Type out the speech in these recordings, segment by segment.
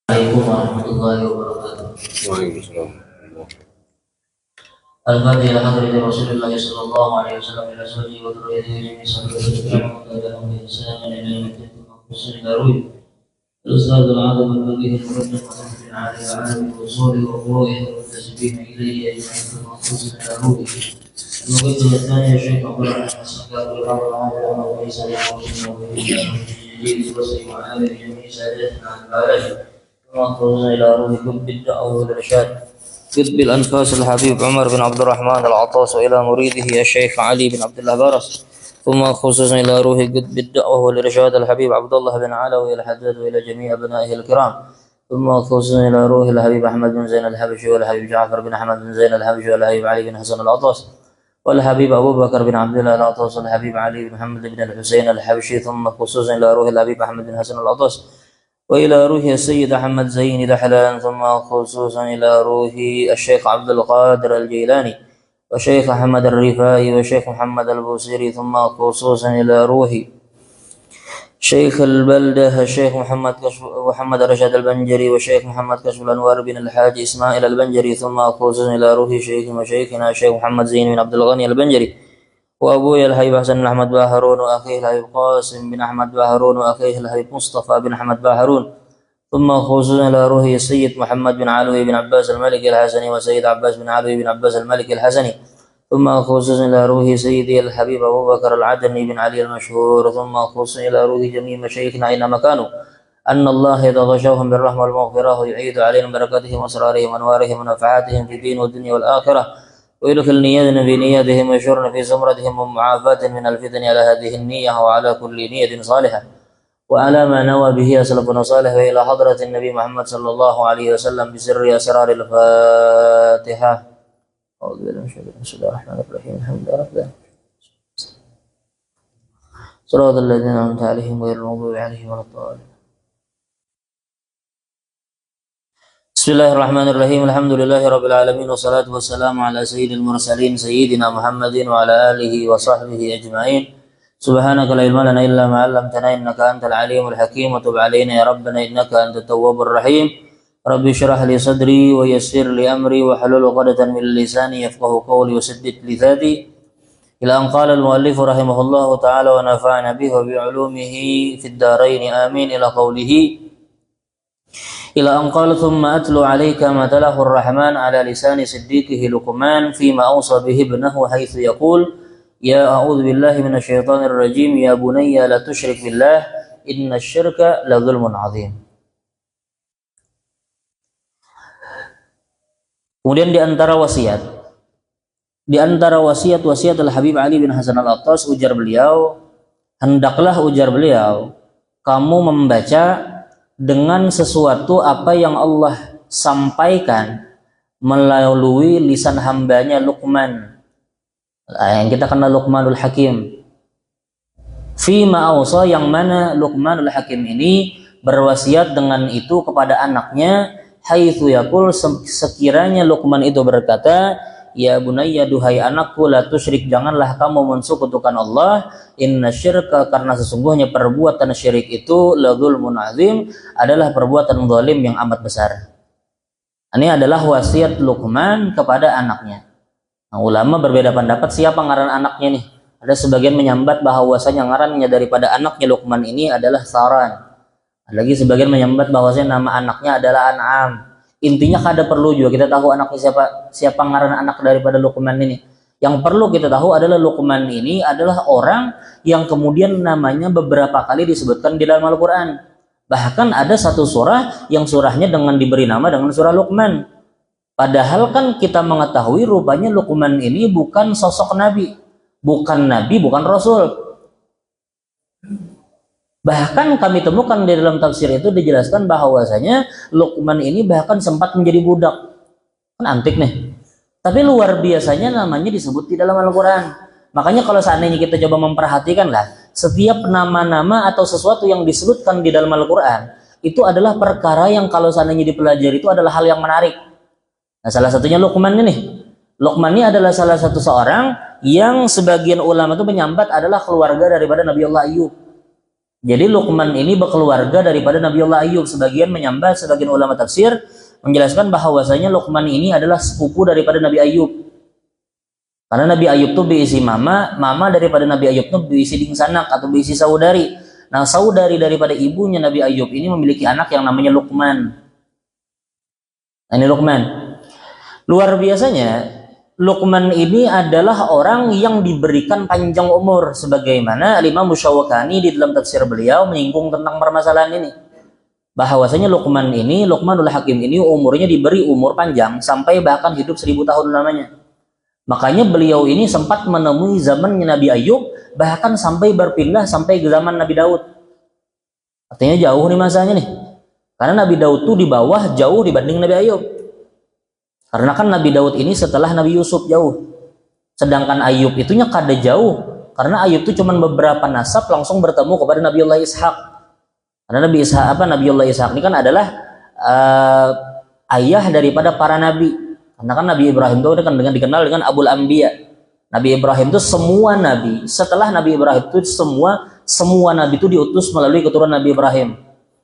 Assalamualaikum warahmatullahi wabarakatuh. Waalaikumsalam. Al-Fatihah ila hadrati Rasulillah sallallahu alaihi wasallam ila sahbihi wa dzurriyyatihi jami'an sallallahu alaihi wa sallam ila yaumiddin khusus darwi. Al-Ustaz al-Azam al-Faqih al-Muqaddam bin Ali al-Alim al-Usul wa furu'i wa tasbih ilayhi ajma'in khusus darwi. Al-Muqaddam al-Thani Syekh Abdul Rahman As-Sakar rahimahullah wa sallallahu alaihi wa sallam. وانظرنا إلى روح قطب الدعوة والإرشاد قطب الأنفاس الحبيب عمر بن عبد الرحمن العطاس وإلى مريده الشيخ علي بن عبد الله برس ثم خصوصا إلى روح قطب الدعوة والإرشاد الحبيب عبد الله بن علوي الحداد وإلى جميع أبنائه الكرام ثم خصوصا إلى روح الحبيب أحمد بن زين الحبشي والحبيب جعفر بن أحمد بن زين الحبشي والحبيب علي بن حسن العطاس والحبيب أبو بكر بن عبد الله العطاس والحبيب علي بن محمد بن الحسين الحبشي ثم خصوصا إلى روح الحبيب أحمد بن حسن العطاس وإلى روح السيد أحمد زين دحلان ثم خصوصا إلى روح الشيخ عبد القادر الجيلاني وشيخ أحمد الرفاعي وشيخ محمد البوصيري ثم خصوصا إلى روح شيخ البلدة الشيخ محمد رشاد البنجري وشيخ محمد كشف الأنوار بن الحاج إسماعيل البنجري ثم خصوصا إلى روح شيخ وشيخنا الشيخ محمد زين بن عبد الغني البنجري وأبوي الحبيب حسن بن أحمد باهرون وأخيه الحبيب قاسم بن أحمد باهرون وأخيه الحبيب مصطفى بن أحمد باهرون ثم خصوصا إلى روح السيد محمد بن علوي بن عباس الملك الحسني وسيد عباس بن علوي بن عباس الملك الحسني ثم خصوصا إلى روح سيدي الحبيب أبو بكر العدني بن علي المشهور ثم خصوصا إلى روح جميع مشايخنا أينما كانوا أن الله يتغشوهم بالرحمة والمغفرة ويعيد عليهم بركاتهم وأسرارهم وأنوارهم ونفعاتهم في الدين والدنيا والآخرة ويدخل نياتنا في نياتهم ويشرنا في زمرتهم ومعافاة من الفتن على هذه النية وعلى كل نية صالحة وعلى ما نوى به أسلفنا صالح وإلى حضرة النبي محمد صلى الله عليه وسلم بسر أسرار الفاتحة. أعوذ بالله من الشيطان الرجيم. بسم الله الرحمن الرحيم. الحمد لله رب العالمين. صراط الذين أنعمت عليهم غير المغضوب عليهم ولا الضالين. بسم الله الرحمن الرحيم. الحمد لله رب العالمين والصلاة والسلام على سيد المرسلين سيدنا محمد وعلى آله وصحبه أجمعين. سبحانك لا علم لنا إلا ما علمتنا إنك أنت العليم الحكيم وتب علينا يا ربنا إنك أنت التواب الرحيم. رب اشرح لي صدري ويسر لي أمري واحلل عقدة من لساني يفقهوا قولي وسدد لساني إلى أن قال المؤلف رحمه الله تعالى ونفعنا به وبعلومه في الدارين آمين إلى قوله إلى أن قال ثم أتلو عليك ما تلاه الرحمن على لسان صديقه لقمان فيما أوصى به ابنه حيث يقول يا أعوذ بالله من الشيطان الرجيم يا بني لا تشرك بالله إن الشرك لظلم عظيم. Kemudian di antara wasiat Al-Habib Ali bin Hasan Al-Attas, ujar beliau, hendaklah ujar beliau, kamu membaca dengan sesuatu apa yang Allah sampaikan melalui lisan hambanya Luqman, yang kita kenal Luqmanul Hakim. Fima awsa, yang mana Luqmanul Hakim ini berwasiat dengan itu kepada anaknya. Haitsu yaqul, sekiranya Luqman itu berkata, ya bunayya, duhai anakku, la tusyrik, janganlah kamu mensekutukan Allah. Inna syirka, karena sesungguhnya perbuatan syirik itu la dzulmun azim, adalah perbuatan zalim yang amat besar. Ini adalah wasiat Luqman kepada anaknya. Nah, ulama berbeda pendapat siapa ngaran anaknya nih. Ada sebagian menyambat bahwasanya ngarannya daripada anaknya Luqman ini adalah Saran. Ada lagi sebagian menyambat bahwasanya nama anaknya adalah An'am. Intinya kada perlu juga kita tahu anaknya siapa ngaran anak daripada Luqman ini. Yang perlu kita tahu adalah Luqman ini adalah orang yang kemudian namanya beberapa kali disebutkan di dalam Al-Quran. Bahkan ada satu surah yang surahnya diberi nama dengan surah Luqman. Padahal kan kita mengetahui rupanya Luqman ini bukan sosok nabi. bukan nabi, bukan rasul. Bahkan kami temukan di dalam tafsir itu dijelaskan bahwasanya Luqman ini bahkan sempat menjadi budak. Kan antik nih. Tapi luar biasanya namanya disebut di dalam Al-Quran. Makanya kalau seandainya kita coba memperhatikan lah, setiap nama-nama atau sesuatu yang disebutkan di dalam Al-Quran itu adalah perkara yang kalau seandainya dipelajari itu adalah hal yang menarik. Nah, salah satunya Luqman ini. Luqman ini adalah salah satu seorang yang sebagian ulama itu menyambat adalah keluarga daripada Nabi Allah Ayub. Jadi Luqman ini berkeluarga daripada Nabi Allah Ayub. Sebagian menyambat, sebagian ulama tafsir menjelaskan bahwasanya Luqman ini adalah sepupu daripada Nabi Ayub. Karena Nabi Ayub tuh berisi mama daripada Nabi Ayub tuh berisi dingsanak atau berisi saudari. Nah, saudari daripada ibunya Nabi Ayub ini memiliki anak yang namanya Luqman. Nah, ini Luqman. Luar biasanya, Luqman ini adalah orang yang diberikan panjang umur, sebagaimana Imam Musyawakani di dalam tafsir beliau menyinggung tentang permasalahan ini. Bahwasanya Luqmanul Hakim ini umurnya diberi umur panjang sampai bahkan hidup 1000 tahun lamanya. Makanya beliau ini sempat menemui zamannya Nabi Ayub, bahkan sampai berpindah sampai ke zaman Nabi Daud. Artinya jauh nih masanya nih. Karena Nabi Daud tuh di bawah jauh dibanding Nabi Ayub. Karena kan Nabi Daud ini setelah Nabi Yusuf jauh. Sedangkan Ayub itunya kada jauh. Karena Ayub itu cuma beberapa nasab langsung bertemu kepada Nabi Allah Ishak. Karena Nabi Allah Ishak ini kan adalah ayah daripada para nabi. Karena kan Nabi Ibrahim itu kan dikenal dengan Abul Anbiya. Nabi Ibrahim itu semua nabi. Setelah Nabi Ibrahim itu semua nabi itu diutus melalui keturunan Nabi Ibrahim.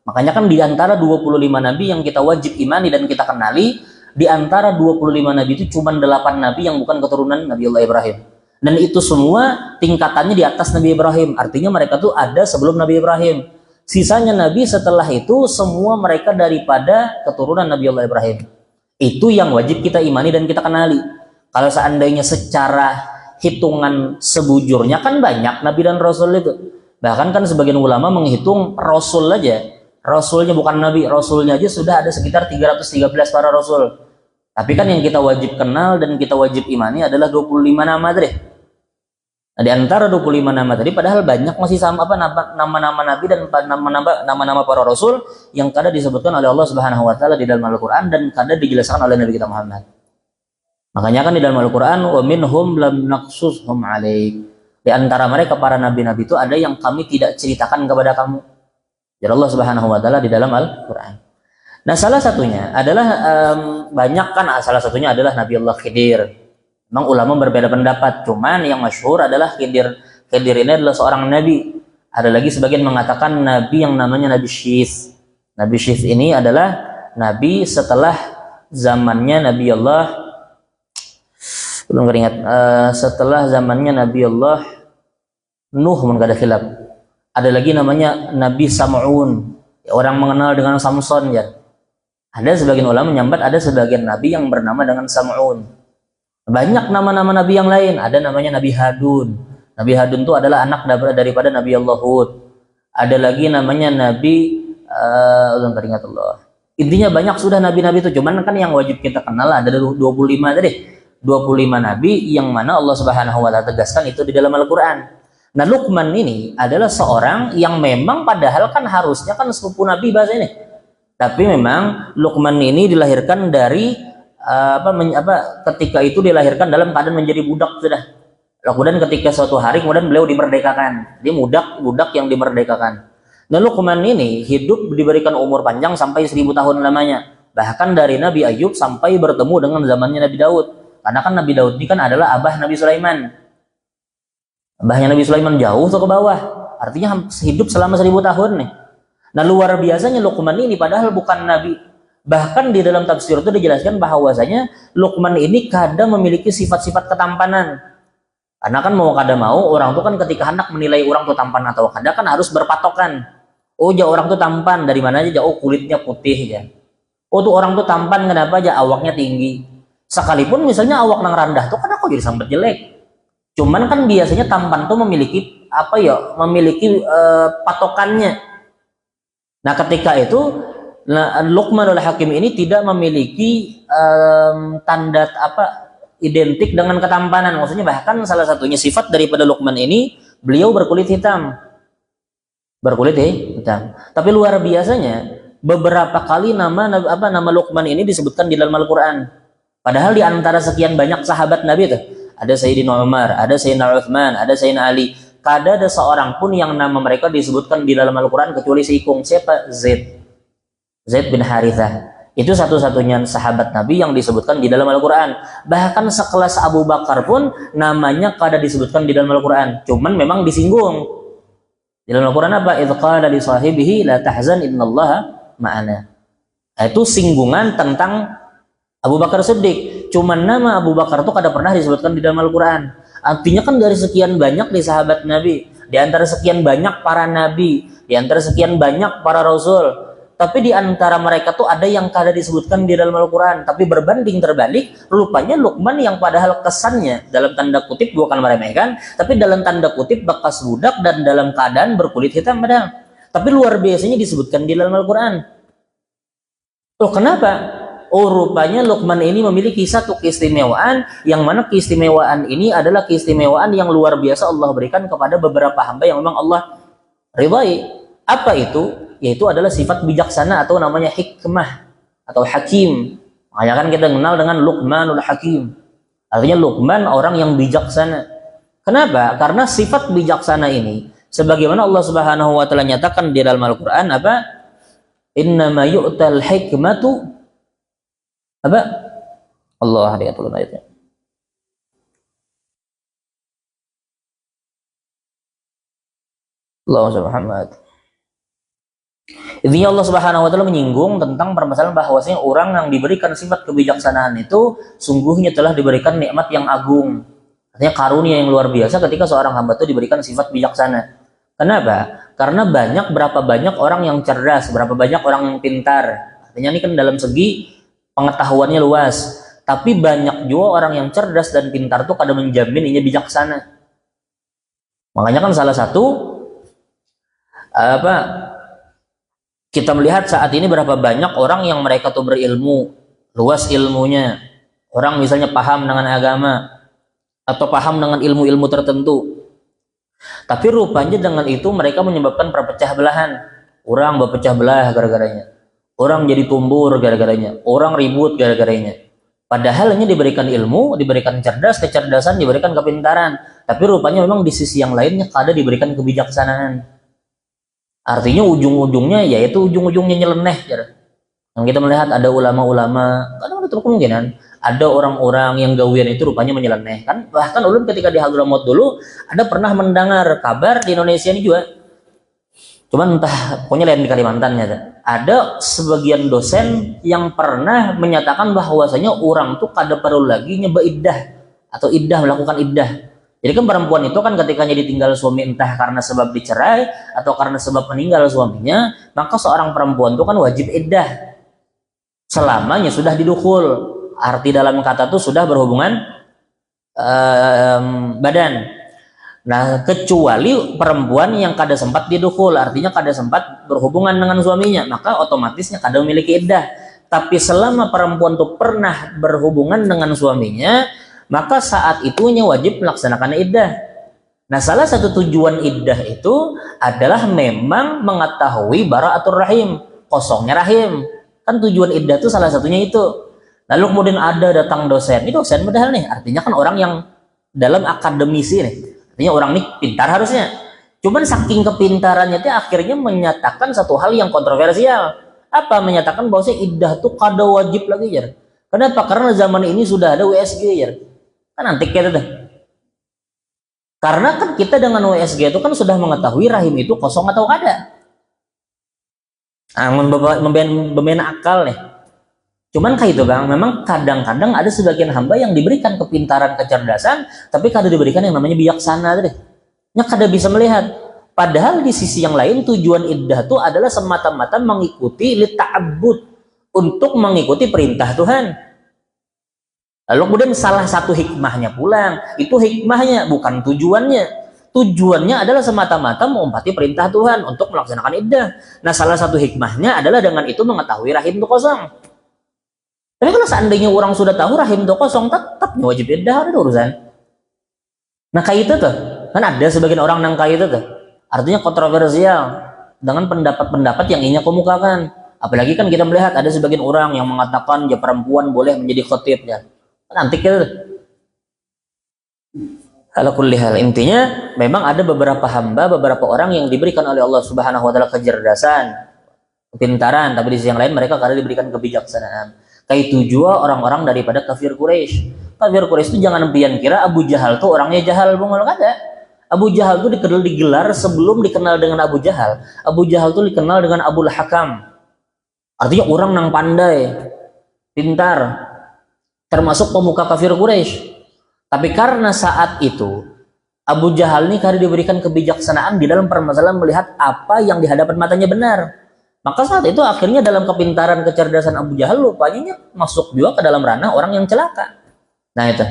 Makanya kan di antara 25 nabi yang kita wajib imani dan kita kenali, di antara 25 nabi itu cuma 8 nabi yang bukan keturunan Nabi Allah Ibrahim. Dan itu semua tingkatannya di atas Nabi Ibrahim. Artinya mereka tuh ada sebelum Nabi Ibrahim. Sisanya nabi setelah itu semua mereka daripada keturunan Nabi Allah Ibrahim. Itu yang wajib kita imani dan kita kenali. Kalau seandainya secara hitungan sebujurnya kan banyak nabi dan rasul itu. Bahkan kan sebagian ulama menghitung rasul aja. Rasulnya bukan nabi, rasulnya aja sudah ada sekitar 313 para rasul. Tapi kan yang kita wajib kenal dan kita wajib imani adalah 25 nama tadi. Nah, di antara 25 nama tadi padahal banyak masih sama nama-nama nabi dan nama-nama para rasul yang kada disebutkan oleh Allah Subhanahu wa taala di dalam Al-Qur'an dan kada dijelaskan oleh Nabi kita Muhammad. Makanya kan di dalam Al-Qur'an wa minhum lam naqsushum 'alaik. Di antara mereka para nabi-nabi itu ada yang kami tidak ceritakan kepada kamu. Jadi Allah Subhanahu wa taala di dalam Al-Qur'an. Nah, salah satunya adalah salah satunya adalah Nabi Allah Khidir. Memang ulama berbeda pendapat, cuman yang masyhur adalah Khidir. Khidir ini adalah seorang nabi. Ada lagi sebagian mengatakan nabi yang namanya Nabi Syith. Nabi Syith ini adalah nabi setelah zamannya Nabi Allah setelah zamannya Nabi Allah Nuh, mun kada khilaf. Ada lagi namanya Nabi Sam'un. Orang mengenal dengan Samson ya. Ada sebagian ulama menyambat ada sebagian nabi yang bernama dengan Sam'un. Banyak nama-nama nabi yang lain. Ada namanya Nabi Hadun. Nabi Hadun itu adalah anak daripada Nabi Allah Hud. Ada lagi namanya Nabi Allah. Intinya banyak sudah nabi-nabi itu. Cuman kan yang wajib kita kenal ada 25 tadi. 25 nabi yang mana Allah Subhanahu wa taala tegaskan itu di dalam Al-Qur'an. Nah, Luqman ini adalah seorang yang memang padahal kan harusnya kan sepupu nabi bahasa ini. Tapi memang Luqman ini dilahirkan dari ketika itu dilahirkan dalam keadaan menjadi budak sudah. Kemudian ketika suatu hari kemudian beliau dimerdekakan. Dia budak yang dimerdekakan. Dan Luqman ini hidup diberikan umur panjang sampai 1000 tahun lamanya. Bahkan dari Nabi Ayub sampai bertemu dengan zamannya Nabi Daud. Karena kan Nabi Daud ini kan adalah abah Nabi Sulaiman. Abahnya Nabi Sulaiman jauh ke bawah. Artinya hidup selama 1000 tahun nih. Nah, luar biasanya Luqman ini padahal bukan nabi. Bahkan di dalam tafsir itu dijelaskan bahwasanya Luqman ini kadang memiliki sifat-sifat ketampanan. Karena kan mau kada mau orang tuh kan ketika hendak menilai orang tuh tampan atau kada kan harus berpatokan. Oh, ya orang tuh tampan dari mana aja? Oh, kulitnya putih ya. Oh, tuh orang tuh tampan kenapa aja awaknya tinggi. Sekalipun misalnya awak nang rendah tuh kan aku jadi sambat jelek. Cuman kan biasanya tampan tuh memiliki patokannya. Nah, ketika itu Luqmanul Hakim ini tidak memiliki identik dengan ketampanan. Maksudnya bahkan salah satunya sifat daripada Luqman ini, beliau berkulit hitam. Berkulit hitam. Tapi luar biasanya beberapa kali nama Luqman ini disebutkan di dalam Al-Qur'an. Padahal di antara sekian banyak sahabat Nabi itu, ada Sayyidina Umar, ada Sayyidina Uthman, ada Sayyidina Ali. Kada ada seorang pun yang nama mereka disebutkan di dalam Al-Qur'an kecuali si Ikung. Siapa? Zaid bin Harithah. Itu satu-satunya sahabat Nabi yang disebutkan di dalam Al-Quran. Bahkan sekelas Abu Bakar pun namanya kada disebutkan di dalam Al-Quran. Cuman memang disinggung. Di dalam Al-Quran apa? Idh qala li sahibihi la tahzan innallaha ma'ana. Itu singgungan tentang Abu Bakar Siddiq. Cuman nama Abu Bakar itu kada pernah disebutkan di dalam Al-Quran. Artinya kan dari sekian banyak di sahabat Nabi, di antara sekian banyak para Nabi, di antara sekian banyak para Rasul, tapi di antara mereka tuh ada yang kada disebutkan di dalam Al-Quran. Tapi berbanding terbalik, rupanya Luqman yang padahal kesannya dalam tanda kutip bukan meremehkan, tapi dalam tanda kutip bekas budak dan dalam keadaan berkulit hitam padahal. Tapi luar biasanya disebutkan di dalam Al-Quran. Loh kenapa? Oh rupanya Luqman ini memiliki satu keistimewaan, yang mana keistimewaan ini adalah keistimewaan yang luar biasa Allah berikan kepada beberapa hamba yang memang Allah ridhai. Apa itu? Yaitu adalah sifat bijaksana atau namanya hikmah atau hakim. Makanya kan kita kenal dengan Luqmanul Hakim. Artinya Luqman orang yang bijaksana. Kenapa? Karena sifat bijaksana ini sebagaimana Allah Subhanahu wa taala nyatakan di dalam Al-Qur'an apa? Innama yu'tal hikmatu apa? Allah lihat dulu ayatnya. Allah Subhanahu. Intinya Allah Subhanahu wa taala menyinggung tentang permasalahan bahwasanya orang yang diberikan sifat kebijaksanaan itu sungguhnya telah diberikan nikmat yang agung. Artinya karunia yang luar biasa ketika seorang hamba itu diberikan sifat bijaksana. Kenapa? Karena berapa banyak orang yang cerdas, berapa banyak orang yang pintar. Artinya ini kan dalam segi pengetahuannya luas. Tapi banyak juga orang yang cerdas dan pintar itu kadang menjamin ini bijaksana. Makanya kan salah satu kita melihat saat ini berapa banyak orang yang mereka tuh berilmu, luas ilmunya. Orang misalnya paham dengan agama atau paham dengan ilmu-ilmu tertentu. Tapi rupanya dengan itu mereka menyebabkan perpecah belahan. Orang berpecah belah gara-garanya. Orang jadi tumbur gara-garanya. Orang ribut gara-garanya. Padahal hanya diberikan ilmu, diberikan cerdas, kecerdasan, diberikan kepintaran. Tapi rupanya memang di sisi yang lainnya kada diberikan kebijaksanaan. Artinya ujung-ujungnya yaitu ujung-ujungnya nyeleneh. Yang kita melihat ada ulama-ulama, kadang ada kemungkinan ada orang-orang yang gawian itu rupanya menyeleneh. Kan bahkan ulun ketika di Hadramaut dulu ada pernah mendengar kabar di Indonesia ini juga. Cuman entah pokoknya lain di Kalimantan ya. Ada sebagian dosen yang pernah menyatakan bahwasanya orang tuh kada perlu lagi nyoba iddah atau iddah melakukan iddah. Jadi kan perempuan itu kan ketika ditinggal suami entah karena sebab dicerai atau karena sebab meninggal suaminya, maka seorang perempuan itu kan wajib iddah selamanya sudah didukul. Arti dalam kata itu sudah berhubungan badan. Nah kecuali perempuan yang kada sempat didukul, artinya kada sempat berhubungan dengan suaminya, maka otomatisnya kada memiliki iddah. Tapi selama perempuan itu pernah berhubungan dengan suaminya, maka saat itunya wajib melaksanakan iddah. Nah salah satu tujuan iddah itu adalah memang mengetahui bara'atul rahim, kosongnya rahim. Kan tujuan iddah itu salah satunya itu. Lalu kemudian ada datang dosen, ini dosen padahal nih, artinya kan orang yang dalam akademisi nih, artinya orang nih pintar harusnya. Cuman saking kepintarannya itu akhirnya menyatakan satu hal yang kontroversial. Apa? Menyatakan bahwa iddah itu kada wajib lagi ya. Kenapa? Karena zaman ini sudah ada WSG ya. Kan antik ya tuh. Karena kan kita dengan WSG itu kan sudah mengetahui rahim itu kosong atau kada. Membina akal nih. Cuman kayak itu bang, memang kadang-kadang ada sebagian hamba yang diberikan kepintaran, kecerdasan, tapi kada diberikan yang namanya bijaksana deh. Nya kada bisa melihat. Padahal di sisi yang lain tujuan iddah itu adalah semata-mata mengikuti lita'abbud, untuk mengikuti perintah Tuhan. Lalu kemudian salah satu hikmahnya pulang, itu hikmahnya bukan tujuannya. Tujuannya adalah semata-mata mengumpati perintah Tuhan untuk melaksanakan iddah. Nah salah satu hikmahnya adalah dengan itu mengetahui rahim itu kosong. Tapi kalau seandainya orang sudah tahu rahim itu kosong, tetap wajib iddah, ada urusan. Nah kayak itu tuh, kan ada sebagian orang yang kayak itu tuh. Artinya kontroversial dengan pendapat-pendapat yang ingin kemukakan. Apalagi kan kita melihat ada sebagian orang yang mengatakan ya perempuan boleh menjadi khotib ya. Kan antik itu. Ala kulli hal, intinya memang ada beberapa hamba, beberapa orang yang diberikan oleh Allah Subhanahu wa taala kecerdasan, kepintaran, tapi di sisi yang lain mereka kadang diberikan kebijaksanaan. Kayak itu juga orang-orang daripada kafir Quraisy. Kafir Quraisy itu jangan pian kira Abu Jahal tuh orangnya jahal, bungol kada. Abu Jahal tuh digelar sebelum dikenal dengan Abu Jahal. Abu Jahal tuh dikenal dengan Abul Hakam. Artinya orang yang pandai, pintar, termasuk pemuka kafir Quraisy. Tapi karena saat itu Abu Jahal ini karena diberikan kebijaksanaan di dalam permasalahan melihat apa yang di hadapan matanya benar. Maka saat itu akhirnya dalam kepintaran kecerdasan Abu Jahal lupanya masuk juga ke dalam ranah orang yang celaka. Nah itu.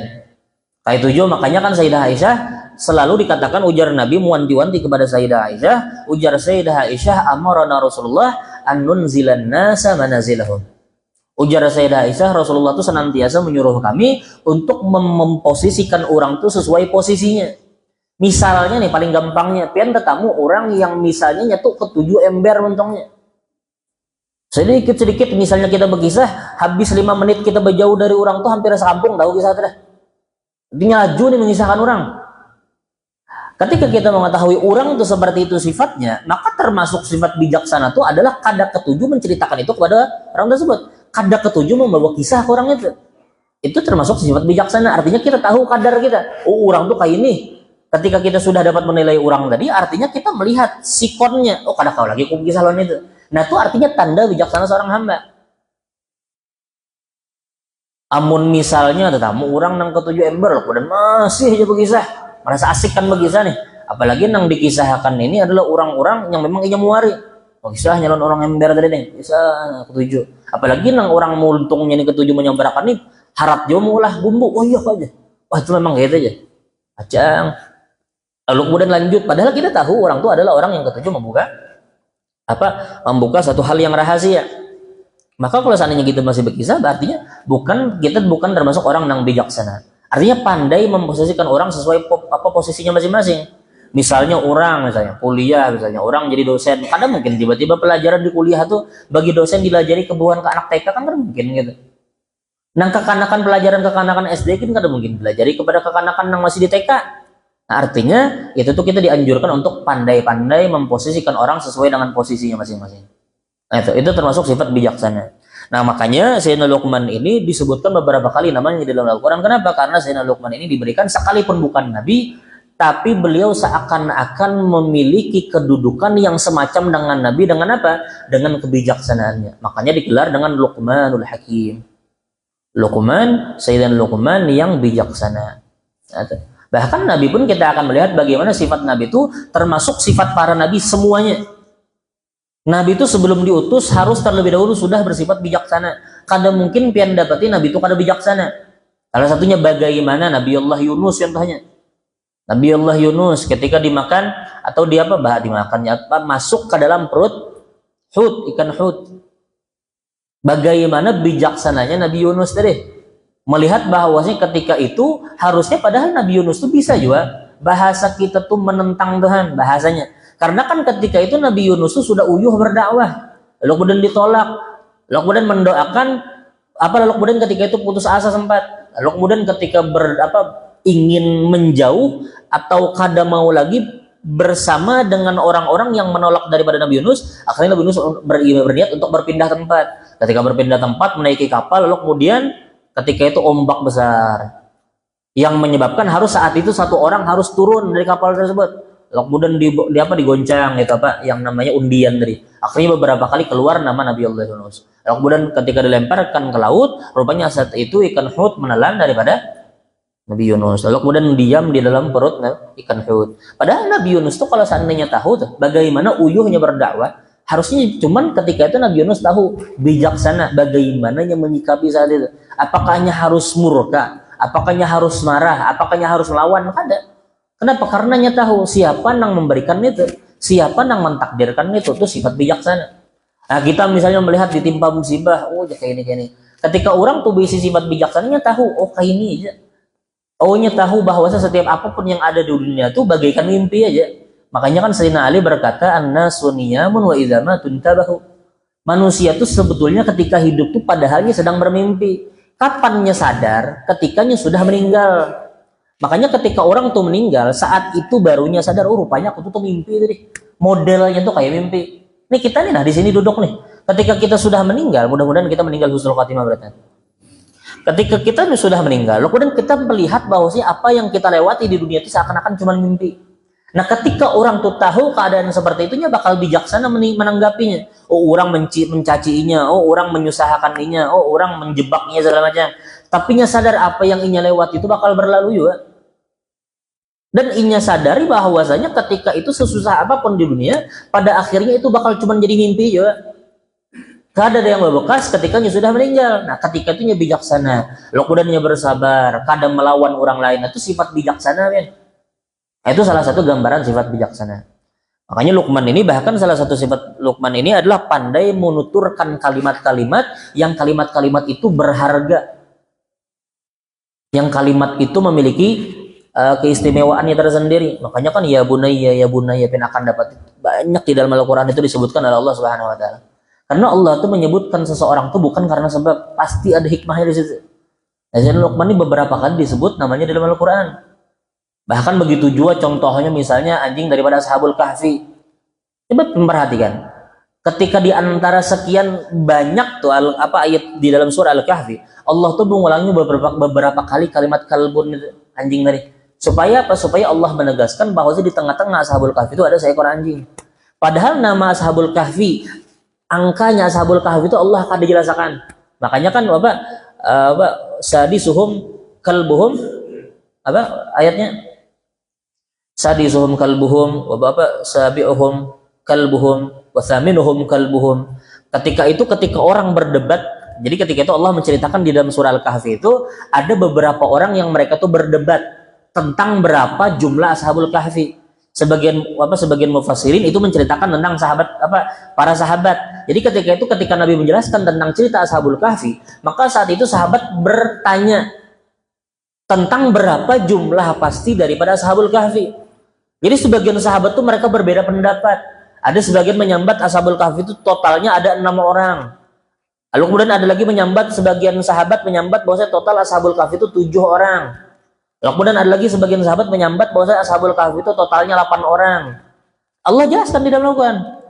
Kayak itu juga makanya kan Sayyidah Aisyah selalu dikatakan ujar Nabi muanti-wanti kepada Sayyidah Aisyah, ujar Sayyidah Aisyah amarana Rasulullah an nunzilan nasa manazilahum. Ujar Sayyidah Aisyah, Rasulullah itu senantiasa menyuruh kami untuk memposisikan orang itu sesuai posisinya. Misalnya nih paling gampangnya, pian tetamu orang yang misalnya nyetuk ketujuh ember untungnya. Sedikit-sedikit misalnya kita berkisah, habis 5 menit kita berjauh dari orang tuh hampir sekampung tahu kisah itu. Dia laju nih mengisahkan orang. Ketika kita mengetahui orang itu seperti itu sifatnya, maka termasuk sifat bijaksana itu adalah kada ketujuh menceritakan itu kepada orang tersebut. Kada ketujuh membawa kisah ke orang itu termasuk sifat bijaksana. Artinya kita tahu kadar kita, oh orang tuh kayak ini. Ketika kita sudah dapat menilai orang tadi, artinya kita melihat sikonnya, oh kada kau lagi ku kisah lawan itu. Nah itu artinya tanda bijaksana seorang hamba. Amun misalnya tetamu orang nang ketujuh ember dan masih aja berkisah, merasa asik kan berkisah nih. Apalagi nang dikisahkan ini adalah orang-orang yang memang ia muari. Oh, kisah nyalon orang ember tadi nih, kisah ketujuh. Apalagi nang orang muntungnya nih ketujuh menyebarkan nih, harap jauh mengolah bumbu. Oh iya aja. Wah itu memang gitu aja. Acang. Lalu kemudian lanjut. Padahal kita tahu orang itu adalah orang yang ketujuh membuka satu hal yang rahasia. Maka kalau seandainya kita masih berkisah, artinya kita bukan termasuk orang yang bijaksana. Artinya pandai memposisikan orang sesuai posisinya masing-masing. Misalnya kuliah, misalnya orang jadi dosen, kadang mungkin tiba-tiba pelajaran di kuliah tuh bagi dosen dilajari kebuhan ke anak TK kan mungkin gitu. Nang pelajaran kekanakan SD kan kadang mungkin pelajari kepada kekanakan yang masih di TK. Nah, artinya itu tuh kita dianjurkan untuk pandai-pandai memposisikan orang sesuai dengan posisinya masing-masing. Nah, itu termasuk sifat bijaksana. Nah, makanya Sayyidina Luqman ini disebutkan beberapa kali namanya di dalam Al-Qur'an. Kenapa? Karena Sayyidina Luqman ini diberikan sekalipun bukan nabi, tapi beliau seakan-akan memiliki kedudukan yang semacam dengan nabi dengan apa? Dengan kebijaksanaannya. Makanya digelar dengan Luqmanul Hakim. Luqman, Sayyidina Luqman yang bijaksana. Bahkan Nabi pun kita akan melihat bagaimana sifat Nabi itu termasuk sifat para Nabi semuanya. Nabi itu sebelum diutus harus terlebih dahulu sudah bersifat bijaksana. Kadang mungkin pian dapati Nabi itu kada bijaksana. Salah satunya bagaimana Nabiullah Yunus contohnya. Nabiullah Yunus ketika dimakan atau dimakannya masuk ke dalam perut ikan hut. Bagaimana bijaksananya Nabi Yunus tadi melihat bahwasanya ketika itu harusnya padahal Nabi Yunus itu bisa juga bahasa kita tuh menentang Tuhan bahasanya. Karena kan ketika itu Nabi Yunus itu sudah uyuh berdakwah, lalu kemudian ditolak, lalu kemudian mendoakan lalu kemudian ketika itu putus asa sempat, lalu kemudian ketika ingin menjauh atau kada mau lagi bersama dengan orang-orang yang menolak daripada Nabi Yunus, akhirnya Nabi Yunus berniat untuk berpindah tempat. Ketika berpindah tempat menaiki kapal, lalu kemudian ketika itu ombak besar yang menyebabkan harus saat itu satu orang harus turun dari kapal tersebut. Lalu kemudian digoncang gitu yang namanya undian tadi. Akhirnya beberapa kali keluar nama Nabi Allah Yunus. Lalu kemudian ketika dilemparkan ke laut, rupanya saat itu ikan hut menelan daripada Nabi Yunus. Lalu kemudian diam di dalam perut ikan hut. Padahal Nabi Yunus tuh kalau seandainya tahu bagaimana uyuhnya berdakwah, harusnya cuman ketika itu Nabi Yunus tahu bijaksana bagaimana yang menyikapi saat itu. Apakahnya harus murka? Apakahnya harus marah? Apakahnya harus melawan? Ada. Kenapa? Karena nya tahu siapa yang memberikan itu, siapa yang mentakdirkan itu sifat bijaksana. Nah, kita misalnya melihat ditimpa musibah, oh kayak ini. Ketika orang tuh berisi sifat bijaksananya tahu, oh kayak ini aja. Ohnya tahu bahwa setiap apapun yang ada di dunia itu bagaikan mimpi aja. Makanya kan Sayyidina Ali berkata, "An-nasu niyamun wa idza ma tuntabahu." Manusia itu sebetulnya ketika hidup tuh padahalnya sedang bermimpi. Kapannya sadar? Ketikanya sudah meninggal. Makanya ketika orang tuh meninggal, saat itu barunya sadar, oh rupanya aku tuh mimpi tadi. Modelnya tuh kayak mimpi. Nih kita nih, nah di sini duduk nih. Ketika kita sudah meninggal, mudah-mudahan kita meninggal husnul khatimah berarti. Ketika kita sudah meninggal, kemudian kita melihat bahwa sih apa yang kita lewati di dunia itu seakan-akan cuma mimpi. Nah, ketika orang tuh tahu keadaan seperti itunya bakal bijaksana menanggapinya. Oh, orang mencaciinya, oh, orang menyusahkannya, oh, orang menjebaknya segala macam. Tapi nya sadar apa yang inya lewat itu bakal berlalu juga. Dan inya sadari bahwasanya ketika itu sesusah apapun di dunia, pada akhirnya itu bakal cuma jadi mimpi juga. Kadang ada yang berbekas ketika sudah meninggal. Nah, ketika itu bijaksana. Kemudian bersabar, kadang melawan orang lain. Itu sifat bijaksana, kan? Itu salah satu gambaran sifat bijaksana. Makanya Luqman ini, bahkan salah satu sifat Luqman ini adalah pandai menuturkan kalimat-kalimat yang kalimat-kalimat itu berharga. Yang kalimat itu memiliki keistimewaannya tersendiri. Makanya kan ya bunayya akan dapat banyak di dalam Al-Qur'an itu disebutkan oleh Allah Subhanahu wa taala. Karena Allah itu menyebutkan seseorang itu bukan karena sebab, pasti ada hikmahnya di situ. Sayyidina Luqman ini beberapa kali disebut namanya dalam Al-Qur'an. Bahkan begitu juga contohnya misalnya anjing daripada Ashabul Kahfi. Coba perhatikan. Ketika di antara sekian banyak tuh ayat di dalam surah Al-Kahfi, Allah tuh mengulangi beberapa kali kalimat kalbun anjing tadi. Supaya apa? Supaya Allah menegaskan bahwa di tengah-tengah Ashabul Kahfi itu ada seekor anjing. Padahal nama Ashabul Kahfi, angkanya Ashabul Kahfi itu Allah akan dijelaskan. Makanya kan sadisuhum kalbuhum, apa ayatnya? Sadisuhum kalbuhum, sabi'uhum kalbuhum, wathaminuhum kalbuhum. Ketika orang berdebat, jadi ketika itu Allah menceritakan di dalam surah Al-Kahfi itu ada beberapa orang yang mereka tuh berdebat tentang berapa jumlah Ashabul Kahfi. Sebagian mufassirin itu menceritakan tentang para sahabat. Jadi ketika Nabi menjelaskan tentang cerita Ashabul Kahfi, maka saat itu sahabat bertanya tentang berapa jumlah pasti daripada Ashabul Kahfi. Jadi sebagian sahabat itu mereka berbeda pendapat. Ada sebagian menyambat Ashabul Kahfi itu totalnya ada 6 orang. Lalu kemudian ada lagi sebagian sahabat menyambat bahwa total Ashabul Kahfi itu 7 orang. Kemudian ada lagi sebagian sahabat menyambat bahwa Ashabul Kahfi itu totalnya 8 orang. Allah jelaskan di dalam Al-Quran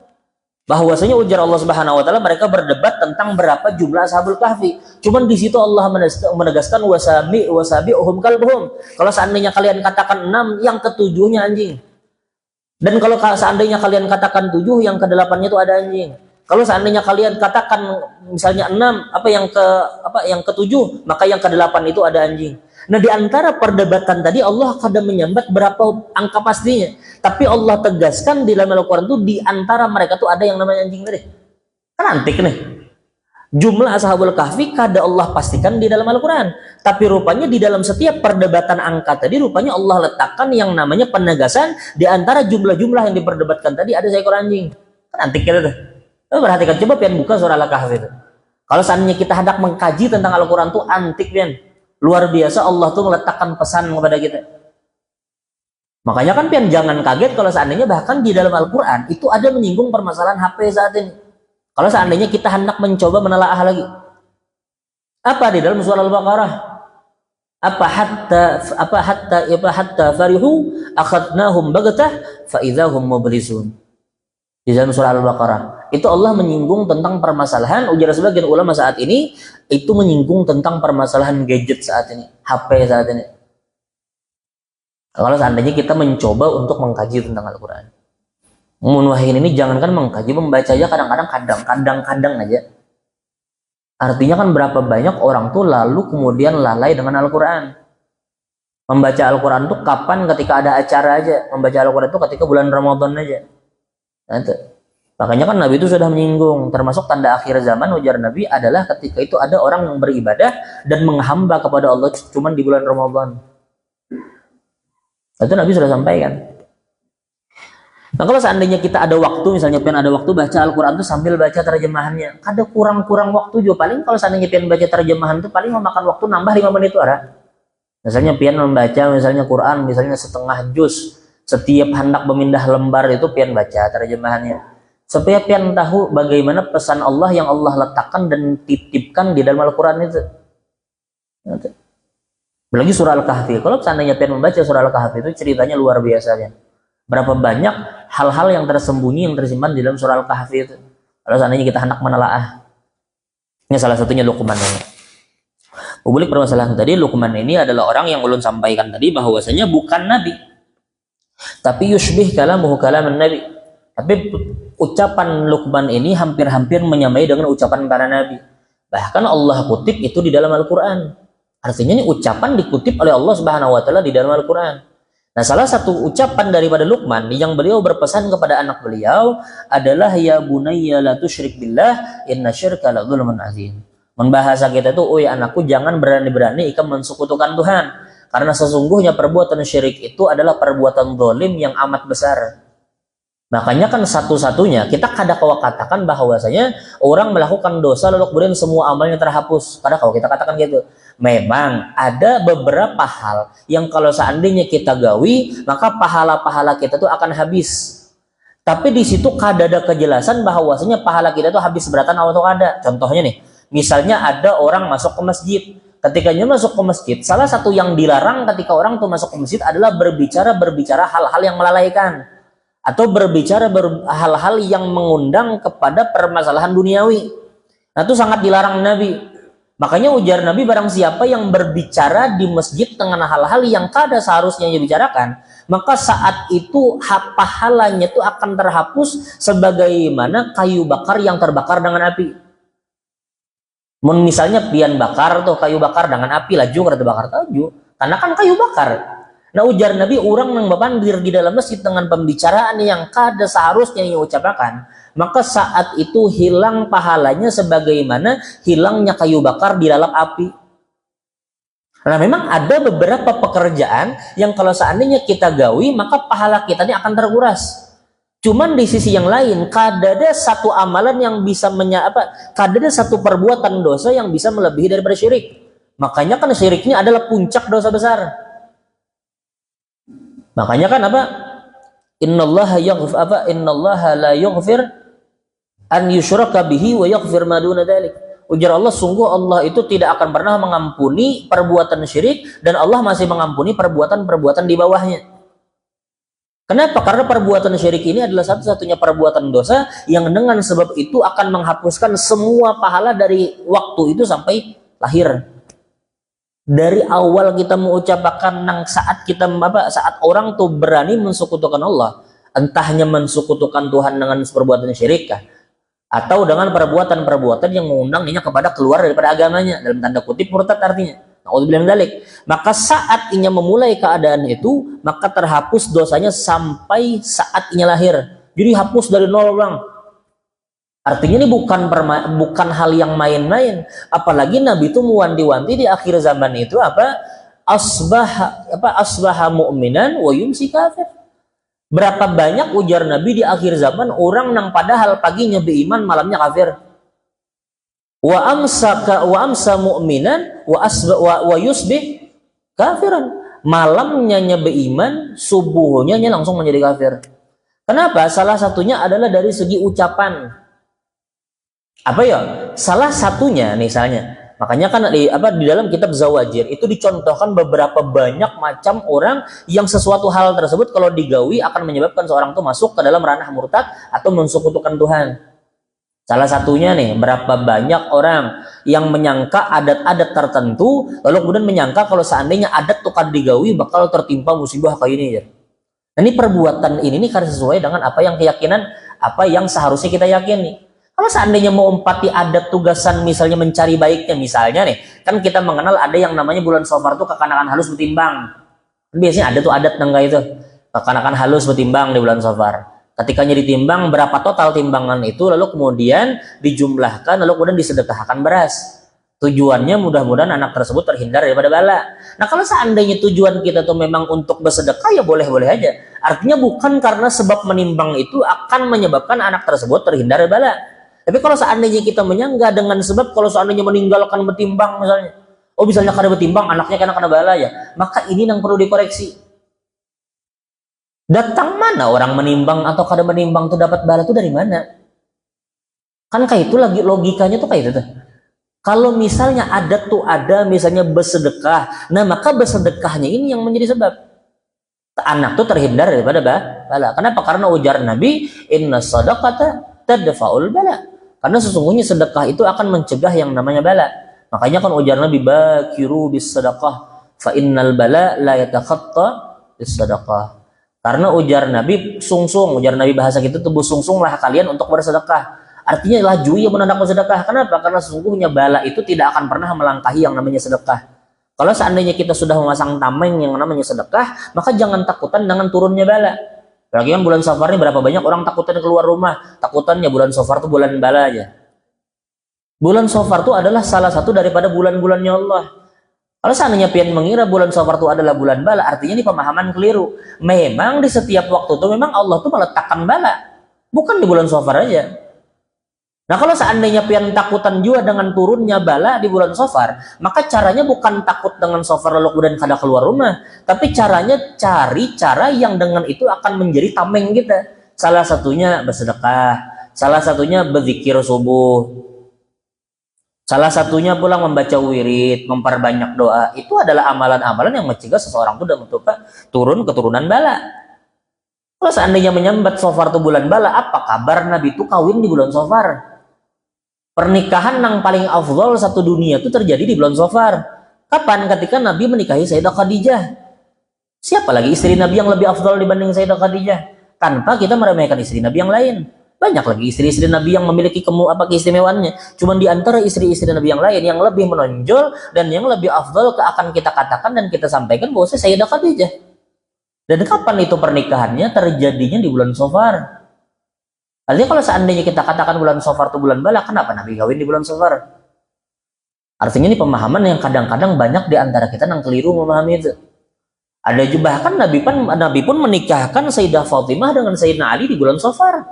bahwasanya ujar Allah Subhanahu wa taala mereka berdebat tentang berapa jumlah Ashabul Kahfi. Cuman di situ Allah menegaskan wasabi'uhum kalbuhum. Kalau seandainya kalian katakan 6, yang ketujuhnya anjing. Dan kalau seandainya kalian katakan 7, yang ke-8-nya itu ada anjing. Kalau seandainya kalian katakan misalnya 6, yang ke-7, maka yang ke-8 itu ada anjing. Nah, di antara perdebatan tadi Allah kadang menyambat berapa angka pastinya. Tapi Allah tegaskan di dalam Al-Quran itu di antara mereka tuh ada yang namanya anjing tadi. Kan antik nih. Jumlah Ashabul Kahfi kadang Allah pastikan di dalam Al-Quran. Tapi rupanya di dalam setiap perdebatan angka tadi rupanya Allah letakkan yang namanya penegasan di antara jumlah-jumlah yang diperdebatkan tadi ada seekor anjing. Kan antik gitu tuh. Perhatikan, coba pian buka surah Al-Kahfi itu. Kalau seandainya kita hendak mengkaji tentang Al-Quran tuh antik pian. Luar biasa Allah tuh meletakkan pesan kepada kita. Makanya kan pian jangan kaget kalau seandainya bahkan di dalam Al-Quran itu ada menyinggung permasalahan HP saat ini. Kalau seandainya kita hendak mencoba menelaah lagi. Apa di dalam surah Al-Baqarah? Hatta farihu akhadnahum bagatah fa idzahum mublisun. Di dalam surah Al-Baqarah itu Allah menyinggung tentang permasalahan, ujar sebagian ulama saat ini itu menyinggung tentang permasalahan gadget saat ini, HP saat ini. Kalau seandainya kita mencoba untuk mengkaji tentang Al-Quran, Munwahin ini jangankan mengkaji, membaca aja kadang-kadang aja. Artinya kan berapa banyak orang tuh lalu kemudian lalai dengan Al-Quran. Membaca Al-Quran tuh kapan? Ketika ada acara aja. Membaca Al-Quran tuh ketika bulan Ramadan aja. Nanti. Makanya kan Nabi itu sudah menyinggung, termasuk tanda akhir zaman ujar Nabi adalah ketika itu ada orang yang beribadah dan menghamba kepada Allah cuman di bulan Ramadan. Itu Nabi sudah sampaikan. Nah kalau seandainya kita ada waktu, misalnya pengen ada waktu baca Al-Quran tuh sambil baca terjemahannya, kada kurang-kurang waktu juga. Paling kalau seandainya pengen baca terjemahan tuh paling memakan waktu nambah 5 menit tuh ada. Misalnya pian membaca misalnya Quran misalnya setengah juz, setiap hendak memindah lembar itu pian baca terjemahannya. Supaya pian tahu bagaimana pesan Allah yang Allah letakkan dan titipkan di dalam Al-Quran itu. Apalagi surah Al-Kahfi. Kalau seandainya pian membaca surah Al-Kahfi itu ceritanya luar biasa ya. Berapa banyak hal-hal yang tersembunyi yang tersimpan di dalam surah Al-Kahfi itu. Kalau seandainya kita hendak menelaah. Ini salah satunya Luqman ini. Publik permasalahan tadi, Luqman ini adalah orang yang ulun sampaikan tadi bahwasanya bukan nabi. Tapi yushbih kalamuhu kalaman nabi. Tapi ucapan Luqman ini hampir-hampir menyamai dengan ucapan para nabi. Bahkan Allah kutip itu di dalam Al-Qur'an. Artinya ini ucapan dikutip oleh Allah Subhanahu wa taala di dalam Al-Qur'an. Nah, salah satu ucapan daripada Luqman yang beliau berpesan kepada anak beliau adalah ya bunayya la tusyrik billah inna syirka la dzulmun azim. Membahasa kita itu, "Oi anakku, jangan berani-berani ikam mensekutukan Tuhan, karena sesungguhnya perbuatan syirik itu adalah perbuatan zalim yang amat besar." Makanya kan satu-satunya kita kada kau katakan bahwasanya orang melakukan dosa lalu kemudian semua amalnya terhapus. Kada kau kita katakan gitu. Memang ada beberapa hal yang kalau seandainya kita gawi, maka pahala-pahala kita tuh akan habis. Tapi di situ kada ada kejelasan bahwasanya pahala kita tuh habis seberatan atau kada. Contohnya nih, misalnya ada orang masuk ke masjid. Ketika dia masuk ke masjid, salah satu yang dilarang ketika orang tuh masuk ke masjid adalah berbicara hal-hal yang melalaikan atau berbicara hal-hal yang mengundang kepada permasalahan duniawi. Nah, itu sangat dilarang Nabi. Makanya ujar Nabi, barang siapa yang berbicara di masjid dengan hal-hal yang kada seharusnya dibicarakan, maka saat itu pahalanya itu akan terhapus sebagaimana kayu bakar yang terbakar dengan api. Misalnya pian bakar tuh kayu bakar dengan api laju kada terbakar laju, karena kan kayu bakar. Nah ujar Nabi, orang yang berpandir di dalam masjid dengan pembicaraan yang kada seharusnya yang diucapkan, maka saat itu hilang pahalanya sebagaimana hilangnya kayu bakar di dalam api. Nah memang ada beberapa pekerjaan yang kalau seandainya kita gawi, maka pahala kita ini akan terkuras. Cuman di sisi yang lain, kada ada satu amalan yang bisa kada ada satu perbuatan dosa yang bisa melebihi daripada syirik. Makanya kan syiriknya adalah puncak dosa besar. Makanya kan Innallaha la yaghfir an yushraka bihi wa yaghfir ma duna dzalik. Ujar Allah, sungguh Allah itu tidak akan pernah mengampuni perbuatan syirik dan Allah masih mengampuni perbuatan-perbuatan di bawahnya. Kenapa? Karena perbuatan syirik ini adalah satu-satunya perbuatan dosa yang dengan sebab itu akan menghapuskan semua pahala dari waktu itu sampai lahir. Dari awal kita mengucapkan saat orang tuh berani mensekutukan Allah, entahnya mensekutukan Tuhan dengan perbuatan syirik kah, atau dengan perbuatan-perbuatan yang mengundangnya kepada keluar daripada agamanya, dalam tanda kutip murtad artinya. Na'udzubillah min dzalik. Maka saat inya memulai keadaan itu, maka terhapus dosanya sampai saat inya lahir. Jadi hapus dari nol bang. Artinya ini bukan hal yang main-main. Apalagi Nabi itu mewanti-wanti di akhir zaman itu asbaha mu'minan wa yumsi kafir. Berapa banyak ujar Nabi di akhir zaman orang yang padahal paginya beriman malamnya kafir. Wa amsa mu'minan wa yusbih kafiran. Malamnya beriman, subuhnya langsung menjadi kafir. Kenapa? Salah satunya adalah dari segi ucapan. Salah satunya misalnya, makanya kan di dalam kitab Zawajir itu dicontohkan beberapa banyak macam orang yang sesuatu hal tersebut kalau digawi akan menyebabkan seorang itu masuk ke dalam ranah murtad atau mensekutukan Tuhan. Salah satunya nih, berapa banyak orang yang menyangka adat-adat tertentu lalu kemudian menyangka kalau seandainya adat tukar digawi bakal tertimpa musibah kayak ini ya. Nah, ini perbuatan ini karena sesuai dengan apa yang seharusnya kita yakini. Kalau seandainya mau empati adat tugasan misalnya mencari baiknya, misalnya nih, kan kita mengenal ada yang namanya bulan Safar tuh kekanakan halus betimbang. Biasanya ada tuh adat nangga itu, kekanakan halus betimbang di bulan Safar. Ketika ditimbang berapa total timbangan itu, lalu kemudian dijumlahkan, lalu kemudian disedekahkan beras. Tujuannya mudah-mudahan anak tersebut terhindar daripada bala. Nah, kalau seandainya tujuan kita tuh memang untuk bersedekah, ya boleh-boleh aja. Artinya bukan karena sebab menimbang itu akan menyebabkan anak tersebut terhindar dari bala. Tapi kalau seandainya kita menyanggah dengan sebab kalau seandainya meninggalkan betimbang misalnya, oh misalnya karena betimbang anaknya kena bala ya, maka ini yang perlu dikoreksi. Datang mana orang menimbang atau kada menimbang tuh dapat bala tuh dari mana? Kan kayak itu lagi logikanya tuh kayak itu tuh. Kalau misalnya ada misalnya bersedekah, nah maka bersedekahnya ini yang menjadi sebab anak tuh terhindar daripada bala. Kenapa? Karena ujar Nabi, inna sadaqata tadfa'ul bala. Karena sesungguhnya sedekah itu akan mencegah yang namanya bala. Makanya kan ujar Nabi, bakiru bis sadaqah fa innal bala la yatakhatta bis sadaqah. Karena ujar Nabi sungsung, ujar Nabi bahasa kita tuh sungsunglah kalian untuk bersedekah. Artinya laju ya menandak bersedekah. Kenapa? Karena sesungguhnya bala itu tidak akan pernah melangkahi yang namanya sedekah. Kalau seandainya kita sudah memasang tameng yang namanya sedekah, maka jangan takutan dengan turunnya bala. Lagi kan bulan Safar ini berapa banyak orang takutan keluar rumah. Takutannya bulan Safar itu bulan bala aja. Bulan Safar itu adalah salah satu daripada bulan-bulannya Allah. Kalau seandainya pian mengira bulan Safar itu adalah bulan bala, artinya ini pemahaman keliru. Memang di setiap waktu itu memang Allah tuh meletakkan bala. Bukan di bulan Safar aja. Nah, kalau seandainya pian takutan juga dengan turunnya bala di bulan Safar, maka caranya bukan takut dengan Safar lalu kemudian kada keluar rumah, tapi caranya cari cara yang dengan itu akan menjadi tameng kita. Salah satunya bersedekah, salah satunya berzikir subuh, salah satunya pula membaca wirid, memperbanyak doa. Itu adalah amalan-amalan yang mencegah seseorang itu dan turun keturunan bala. Kalau seandainya menyambat Safar itu bulan bala, apa kabar Nabi itu kawin di bulan Safar? Pernikahan yang paling afdol satu dunia itu terjadi di bulan Safar. Kapan? Ketika Nabi menikahi Sayyidah Khadijah. Siapa lagi istri Nabi yang lebih afdol dibanding Sayyidah Khadijah? Tanpa kita meremehkan istri Nabi yang lain. Banyak lagi istri-istri Nabi yang memiliki keistimewaannya. Cuman di antara istri-istri Nabi yang lain yang lebih menonjol dan yang lebih afdol akan kita katakan dan kita sampaikan bahwa Sayyidah Khadijah. Dan kapan itu pernikahannya? Terjadinya di bulan Safar. Artinya kalau seandainya kita katakan bulan Safar itu bulan bala, kenapa Nabi kawin di bulan Safar? Artinya ini pemahaman yang kadang-kadang banyak di antara kita yang keliru memahami itu. Ada juga bahkan Nabi pun menikahkan Sayyidah Fatimah dengan Sayyidina Ali di bulan Safar.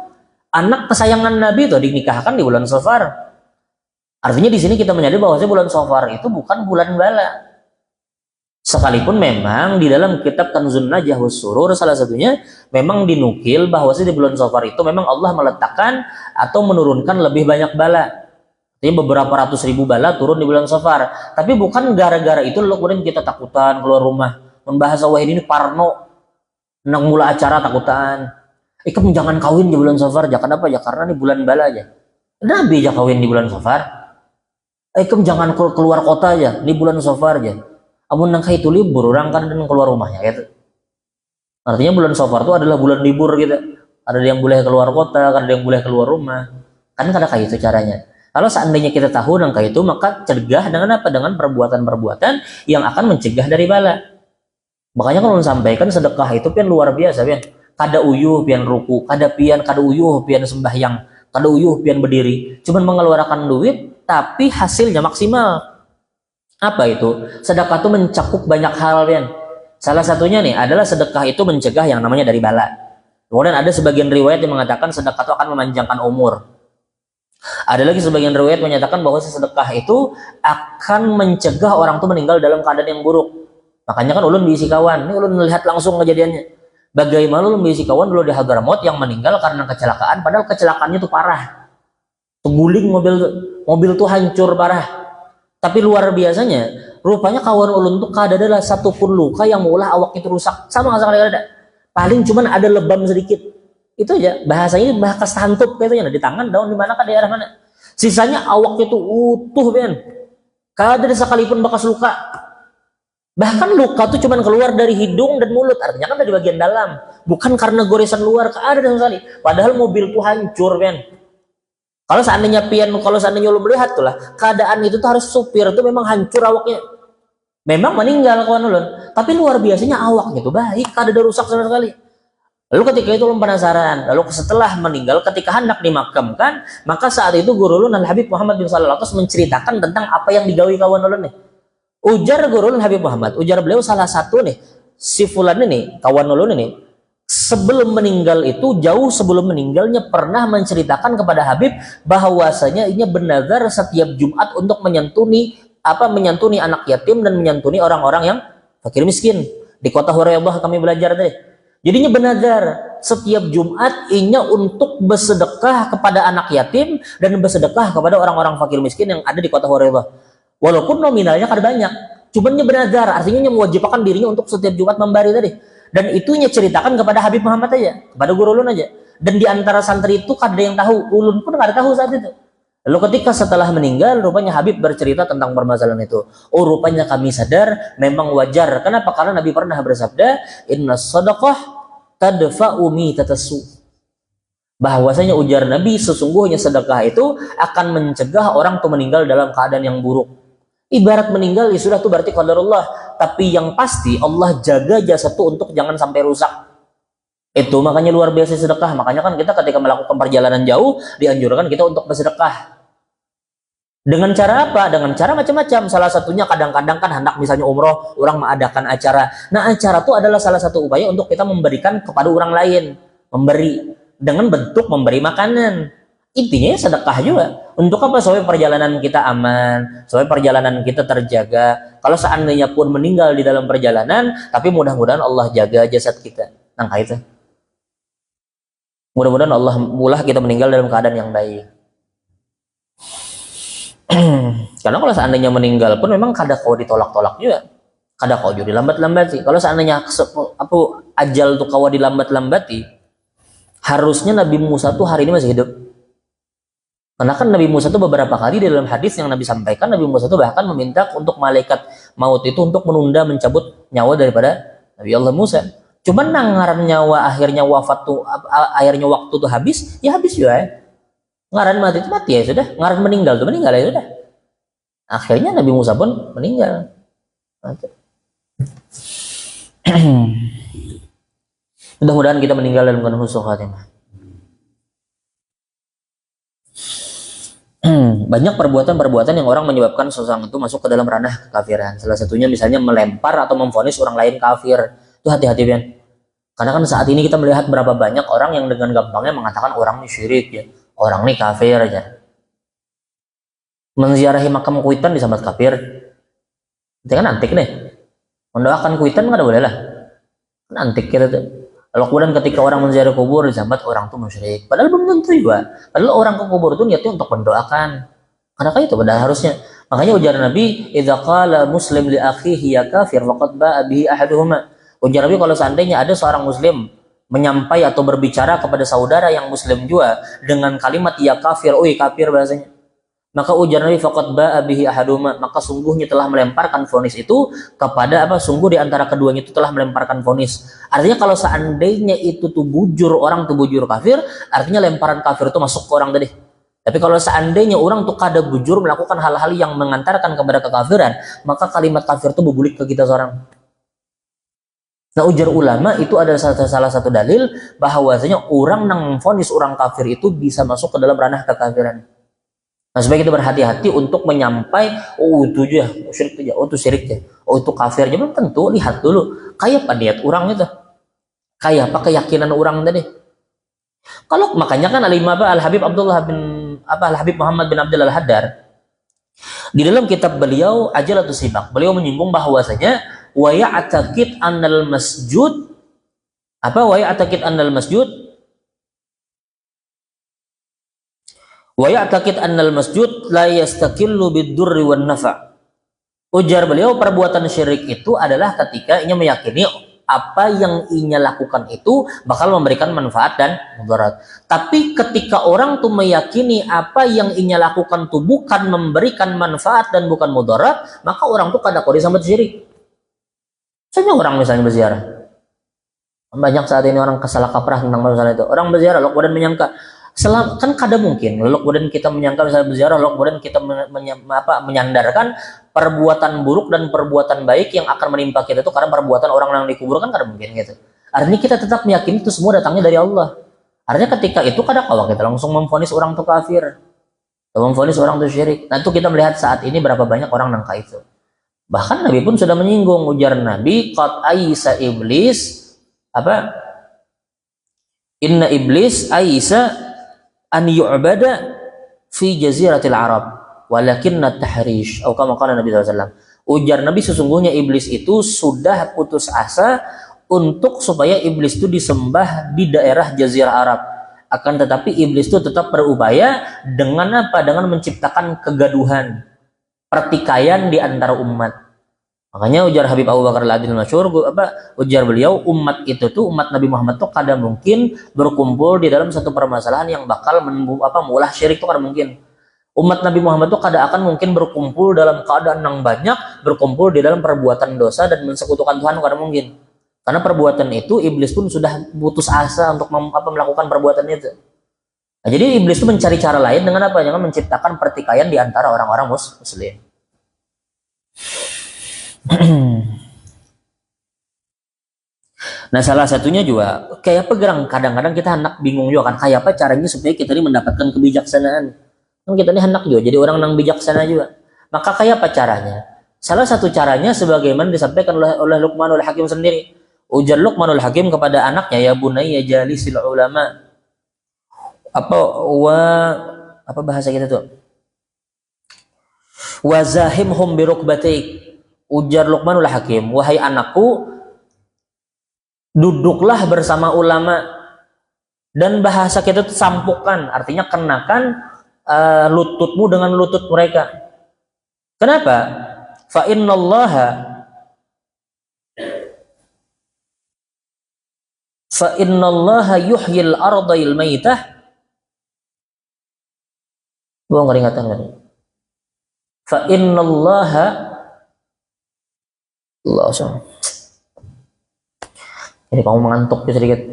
Anak kesayangan Nabi itu dinikahkan di bulan Safar. Artinya di sini kita menyadari bahwa bulan Safar itu bukan bulan bala. Sekalipun memang di dalam kitab Kanzun Najah was Surur salah satunya memang dinukil bahwa di bulan Safar itu memang Allah meletakkan atau menurunkan lebih banyak bala. Jadi beberapa ratus ribu bala turun di bulan Safar. Tapi bukan gara-gara itu lalu kemudian kita takutan keluar rumah. Membahas wah ini parno. Nang mula acara takutan. Ikem jangan kawin di bulan Safar. Jangan apa ya? Karena ini bulan bala aja. Nabi aja kawin di bulan Safar. Ikem jangan keluar kota aja. Di bulan Safar aja. Amun nang itu libur orang kan keluar rumahnya gitu. Artinya bulan Safar itu adalah bulan libur gitu. Ada yang boleh keluar kota, ada yang boleh keluar rumah. Kan kada kayak itu caranya. Kalau seandainya kita tahu nang kayak itu, maka cegah dengan apa? Dengan perbuatan-perbuatan yang akan mencegah dari bala. Makanya kalau sampaikan sedekah itu pian luar biasa pian. Kada uyuh pian ruku, kada uyuh pian sembahyang, kada uyuh pian berdiri. Cuman mengeluarkan duit tapi hasilnya maksimal. Apa itu? Sedekah itu mencakup banyak hal, kan? Salah satunya nih adalah sedekah itu mencegah yang namanya dari bala. Kemudian ada sebagian riwayat yang mengatakan sedekah itu akan memanjangkan umur. Ada lagi sebagian riwayat menyatakan bahwa sedekah itu akan mencegah orang itu meninggal dalam keadaan yang buruk. Makanya kan ulun diisi kawan, ini ulun melihat langsung kejadiannya. Bagaimana ulun diisi kawan dulu di Hadramaut yang meninggal karena kecelakaan, padahal kecelakaannya itu parah. Terguling mobil tuh hancur parah. Tapi luar biasanya, rupanya kawan ulun tuh kada ada satupun luka yang mengolah awak itu rusak. Sama sekali ada. Paling cuman ada lebam sedikit. Itu aja. Bahasanya bahas santup katanya di tangan daun di mana ke daerah mana. Sisanya awak itu utuh ben. Kada ada sekalipun bekas luka. Bahkan luka tuh cuman keluar dari hidung dan mulut. Artinya kan dari bagian dalam. Bukan karena goresan luar. Kada ada sekali. Padahal mobil tuh hancur ben. Kalau seandainya lu melihat tuh lah, keadaan itu tuh harus supir tuh memang hancur awaknya. Memang meninggal kawan ulun, tapi luar biasanya awaknya tuh baik, kada ada rusak sama sekali. Lalu ketika itu ulun penasaran, lalu setelah meninggal ketika hendak dimakamkan, maka saat itu guru ulun Al Habib Muhammad bin Shalih Al Wasallam menceritakan tentang apa yang digawi kawan ulun nih. Ujar guru ulun Habib Muhammad, ujar beliau salah satu nih, si fulan ini, kawan ulun ini, sebelum meninggal itu, jauh sebelum meninggalnya pernah menceritakan kepada Habib bahwasanya ia bernazar setiap Jumat untuk menyantuni anak yatim dan menyantuni orang-orang yang fakir miskin. Di kota Huraybah kami belajar tadi. Jadinya bernazar setiap Jumat inya untuk bersedekah kepada anak yatim dan bersedekah kepada orang-orang fakir miskin yang ada di kota Huraybah. Walaupun nominalnya kan banyak, cuman dia bernazar, artinya dia mewajibkan dirinya untuk setiap Jumat memberi tadi. Dan itu nya ceritakan kepada Habib Muhammad aja, kepada guru ulun aja. Dan di antara santri itu ada yang tahu, ulun pun nggak ada tahu saat itu. Lalu ketika setelah meninggal, rupanya Habib bercerita tentang permasalahan itu. Oh, rupanya kami sadar memang wajar. Kenapa? Karena Nabi pernah bersabda, Inna sadaqah tadfa'u mitatasu. Bahwasanya ujar Nabi, sesungguhnya sedekah itu akan mencegah orang tuh meninggal dalam keadaan yang buruk. Ibarat meninggal ya sudah tuh berarti qadarullah. Tapi yang pasti Allah jaga jasad tuh untuk jangan sampai rusak. Itu makanya luar biasa sedekah. Makanya kan kita ketika melakukan perjalanan jauh dianjurkan kita untuk bersedekah. Dengan cara apa? Dengan cara macam-macam. Salah satunya kadang-kadang kan hendak misalnya umroh, orang mengadakan acara. Nah, acara itu adalah salah satu upaya untuk kita memberikan kepada orang lain. Memberi. Dengan bentuk memberi makanan. Intinya sedekah juga. Untuk apa? Supaya perjalanan kita aman. Supaya perjalanan kita terjaga. Kalau seandainya pun meninggal di dalam perjalanan, tapi mudah-mudahan Allah jaga jasad kita. Nah, itu. Mudah-mudahan Allah mulah kita meninggal dalam keadaan yang baik. Karena kalau seandainya meninggal pun memang kada kau ditolak-tolak juga, kada kau juga dilambat-lambati. Kalau seandainya ajal tuh kau dilambat-lambati, harusnya Nabi Musa tuh hari ini masih hidup. Karena kan Nabi Musa tuh beberapa kali di dalam hadis yang Nabi sampaikan, Nabi Musa tuh bahkan meminta untuk malaikat maut itu untuk menunda mencabut nyawa daripada Nabi Allah Musa. Cuman ngaran nyawa akhirnya wafat tuh, akhirnya waktu tuh habis, ya habis juga ya. Ngaran mati itu mati ya sudah, ngaran meninggal itu meninggal ya sudah. Akhirnya Nabi Musa pun meninggal. Mudah-mudahan kita meninggal dalam keadaan husnul khatimah. Banyak perbuatan-perbuatan yang orang menyebabkan seseorang itu masuk ke dalam ranah kekafiran. Salah satunya misalnya melempar atau memvonis orang lain kafir. Itu hati-hati kan. Karena kan saat ini kita melihat berapa banyak orang yang dengan gampangnya mengatakan orang ini syirik ya. Orang ini kafir aja. Menziarahi makam Kuitan disambut kafir. Itu kan antik nih. Mendoakan Kuitan nggak boleh lah. Kan antik kita tuh. Lalu kemudian ketika orang menziarahi kubur disambut orang tuh musyrik. Padahal belum tentu juga. Padahal orang ke kubur itu niatnya untuk mendoakan. Karena kan itu pada harusnya. Makanya ujar Nabi, "Idza qala muslim li akhihi ya kafir faqad ba'a bihi ahaduhuma." Ujar Nabi kalau seandainya ada seorang muslim menyampaikan atau berbicara kepada saudara yang muslim juga dengan kalimat ya kafir, oi kafir bahasanya. Maka ujar Nabi faqad ba'a bihi ahaduma, maka sungguhnya telah melemparkan vonis itu kepada apa? Sungguh di antara keduanya itu telah melemparkan vonis. Artinya kalau seandainya itu tuh bujur orang tuh bujur kafir, artinya lemparan kafir itu masuk ke orang tadi. Tapi kalau seandainya orang tuh kada bujur melakukan hal-hal yang mengantarkan kepada kekafiran, maka kalimat kafir itu berbulik ke kita seorang. Nah, ujar ulama itu adalah salah satu dalil bahwasanya orang yang memvonis orang kafir itu bisa masuk ke dalam ranah kekafiran. Nah, supaya kita berhati-hati untuk menyampaikan, oh itu aja, syirik aja, oh itu syirik aja, oh itu kafir aja. Belum tentu, lihat dulu, kayak apa niat orang itu, kayak apa keyakinan orang tadi. Kalau makanya kan Al Habib Al Habib Muhammad bin Abdul Al Haddar di dalam kitab beliau Ajalatus Sibak, beliau menyinggung bahwasanya wa ya'taqid annal masjud wa ya'taqid annal masjud la yastaqillu bid-durri wan nafa'. Ujar beliau perbuatan syirik itu adalah ketika ia meyakini apa yang ia lakukan itu bakal memberikan manfaat dan mudarat. Tapi ketika orang tuh meyakini apa yang ia lakukan tuh bukan memberikan manfaat dan bukan mudarat, maka orang tuh kada kodi sama syirik. Misalnya orang misalnya berziarah. Banyak saat ini orang kesalah kaprah tentang masalah itu. Orang berziarah lalu kemudian menyangka kan kada mungkin lalu kemudian kita menyangka misalnya berziarah lalu kemudian kita menyandarkan perbuatan buruk dan perbuatan baik yang akan menimpa kita itu karena perbuatan orang yang dikuburkan kada mungkin gitu. Artinya kita tetap meyakini itu semua datangnya dari Allah. Artinya ketika itu kadang kala kita langsung memvonis orang itu kafir, atau memvonis orang itu syirik. Nah itu kita melihat saat ini berapa banyak orang nangka itu. Bahkan Nabi pun sudah menyinggung, ujar Nabi, qad aisa iblis, apa? Inna iblis aisa an yu'bada fi jaziratil Arab, walakinna tahrish, atau kama qala Nabi SAW. Ujar Nabi, sesungguhnya iblis itu sudah putus asa untuk supaya iblis itu disembah di daerah Jazirah Arab. Akan tetapi iblis itu tetap berupaya dengan apa? Dengan menciptakan kegaduhan, pertikaian di antara umat. Makanya ujar Habib Abu Bakar Al-Adil Masyhur, ujar beliau, umat itu tuh, umat Nabi Muhammad tuh kadang mungkin berkumpul di dalam satu permasalahan yang bakal mengulah syirik itu kadang mungkin. Umat Nabi Muhammad tuh kadang akan mungkin berkumpul dalam keadaan yang banyak, berkumpul di dalam perbuatan dosa dan mensekutukan Tuhan kadang mungkin. Karena perbuatan itu iblis pun sudah putus asa untuk melakukan perbuatan itu. Nah, jadi iblis itu mencari cara lain dengan apa? Dengan menciptakan pertikaian di antara orang-orang muslim. Nah salah satunya juga kayak pegerang, kadang-kadang kita hendak bingung juga kan, kayak apa caranya supaya kita ini mendapatkan kebijaksanaan. Kan kita ini hendak juga jadi orang yang bijaksana juga. Maka kayak apa caranya? Salah satu caranya sebagaimana disampaikan oleh Luqmanul Hakim sendiri. Ujar Luqmanul Hakim kepada anaknya, ya bunayya jalisil ulama. Apa bahasa kita tuh? Wazahimhum birukbatik. Ujar Luqmanul Hakim, wahai anakku, duduklah bersama ulama. Dan bahasa kita itu sampukkan, artinya kenakan lututmu dengan lutut mereka. Kenapa? Fa innallaha yuhyil ardhil maitah. Gua ngeringatan kan. Fa innallaha Allah SWT. Jadi kamu mengantuk sedikit.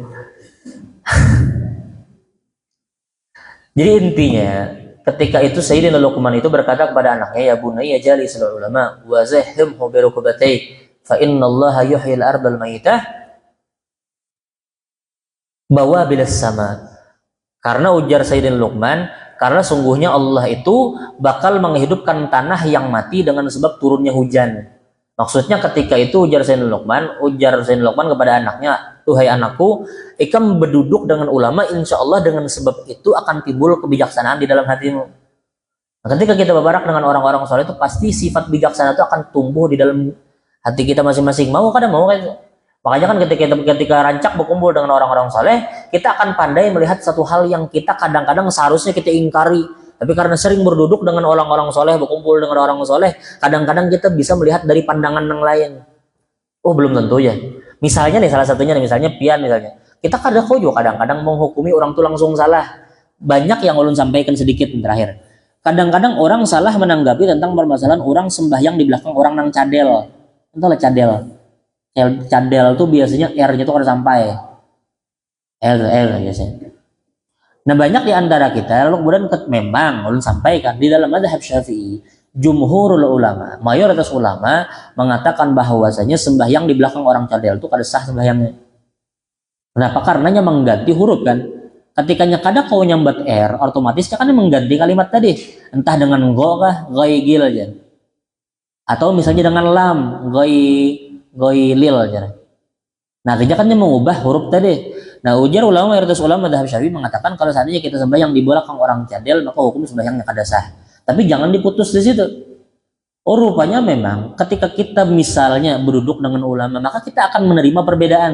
Jadi intinya, ketika itu Sayyidina Luqman itu berkata kepada anaknya, ya bunayya jalisil ulama wa zahhimhu bi rukbatayk fa innallaha yuhyil ardal maitah bawa bilas sama. Karena ujar Sayyidina Luqman, karena sungguhnya Allah itu bakal menghidupkan tanah yang mati dengan sebab turunnya hujan. Maksudnya ketika itu ujar Sayyidina Luqman kepada anaknya, tuhai anakku, ikam berduduk dengan ulama, insya Allah dengan sebab itu akan timbul kebijaksanaan di dalam hatimu. Nah, ketika kita berbarak dengan orang-orang soleh itu pasti sifat bijaksana itu akan tumbuh di dalam hati kita masing-masing. Mau kan? Makanya kan ketika rancak berkumpul dengan orang-orang soleh, kita akan pandai melihat satu hal yang kita kadang-kadang seharusnya kita ingkari. Tapi karena sering berduduk dengan orang-orang soleh, berkumpul dengan orang soleh, kadang-kadang kita bisa melihat dari pandangan yang lain. Oh belum tentu ya. Misalnya nih salah satunya nih, misalnya pian misalnya. Kita kadang-kadang menghukumi orang tuh langsung salah. Banyak yang ulun sampaikan sedikit terakhir. Kadang-kadang orang salah menanggapi tentang permasalahan orang sembahyang di belakang orang nang cadel. Entahlah cadel. Cadel tuh biasanya R-nya tuh kada sampai. L biasanya. Nah banyak di antara kita lalu kemudian memang ulun sampaikan di dalam mazhab Syafi'i, jumhurul ulama, mayoritas ulama mengatakan bahwasanya sembahyang di belakang orang cadel itu kada sah sembahyangnya. Kenapa? Karenanya mengganti huruf kan. Ketikanya kada kau nyambat R, otomatis kan mengganti kalimat tadi. Entah dengan go kah, ghaigil aja. Atau misalnya dengan lam, ghailil aja. Nah, artinya kan dia mengubah huruf tadi. Nah, ujar ulama mayoritas ulama mazhab Syafi'i mengatakan kalau seandainya kita sembahyang di belakang orang cadel, maka hukum sembahyangnya kada sah. Tapi jangan diputus di situ. Oh, rupanya memang ketika kita misalnya berduduk dengan ulama, maka kita akan menerima perbedaan.